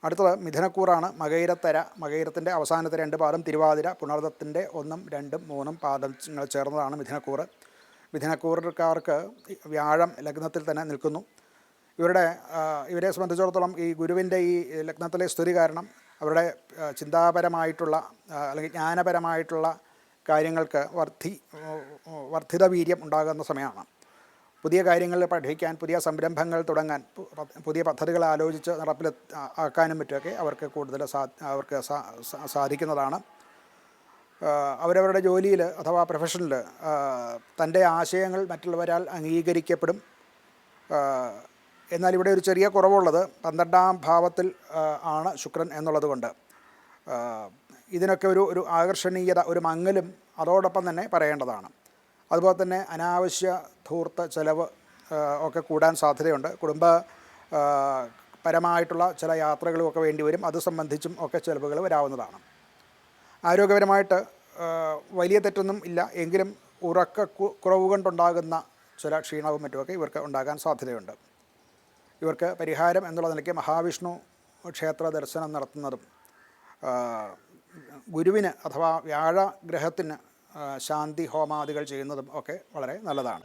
അടുത്തത് മിഥുനക്കൂറാണ്. മകയിരത്തര. മകയിരത്തിൻ്റെ അവസാനത്തെ 2 പാദം തിരുവാതിര. പുണർദത്തിൻ്റെ 1, 2, 3 പാദങ്ങൾ ചേർന്നതാണ് മിഥുനക്കൂറ്. മിഥുനക്കൂറുകാർക്ക് വ്യാഴം ലഗ്നത്തിൽ തന്നെ നിൽക്കുന്നു. ഇവരെ സംബന്ധിച്ചിടത്തോളം ഈ ഗുരുവിൻ്റെ ഈ ലഗ്നത്തിലെ സ്ഥിതി കാരണം അവരുടെ ചിന്താപരമായിട്ടുള്ള അല്ലെങ്കിൽ ജ്ഞാനപരമായിട്ടുള്ള കാര്യങ്ങൾക്ക് വർദ്ധിത വീര്യം ഉണ്ടാകുന്ന സമയമാണ്. പുതിയ കാര്യങ്ങൾ പഠിക്കാൻ, പുതിയ സംരംഭങ്ങൾ തുടങ്ങാൻ, പുതിയ പദ്ധതികൾ ആലോചിച്ച് ആക്കാനും മറ്റുമൊക്കെ അവർക്ക് കൂടുതൽ സാധിക്കുന്നതാണ്. അവരവരുടെ ജോലിയിൽ അഥവാ പ്രൊഫഷനിൽ തൻ്റെ ആശയങ്ങൾ മറ്റുള്ളവരാൽ അംഗീകരിക്കപ്പെടും. എന്നാൽ ഇവിടെ ഒരു ചെറിയ കുറവുള്ളത് 12ാം ഭാവത്തിൽ ആണ് ശുക്രൻ എന്നുള്ളത് കൊണ്ട് ഇതിനൊക്കെ ഒരു ആകർഷണീയത, ഒരു മങ്ങലും അതോടൊപ്പം തന്നെ പറയേണ്ടതാണ്. അതുപോലെ തന്നെ അനാവശ്യ ധൂർത്ത ചെലവ് ഒക്കെ കൂടാൻ സാധ്യതയുണ്ട്. പരമായിട്ടുള്ള ചില യാത്രകളുമൊക്കെ വേണ്ടി വരും. അത് സംബന്ധിച്ചും ഒക്കെ ചിലവുകൾ വരാവുന്നതാണ്. ആരോഗ്യപരമായിട്ട് വലിയ തെറ്റൊന്നും ഇല്ല, എങ്കിലും കുറവ് കൊണ്ടുണ്ടാകുന്ന ചില ക്ഷീണവും മറ്റുമൊക്കെ ഇവർക്ക് ഉണ്ടാകാൻ സാധ്യതയുണ്ട്. ഇവർക്ക് പരിഹാരം എന്നുള്ള നിലയ്ക്ക് മഹാവിഷ്ണു ക്ഷേത്ര ദർശനം നടത്തുന്നതും ഗുരുവിന് അഥവാ വ്യാഴഗ്രഹത്തിന് ശാന്തി ഹോമാദികൾ ചെയ്യുന്നതും ഒക്കെ വളരെ നല്ലതാണ്.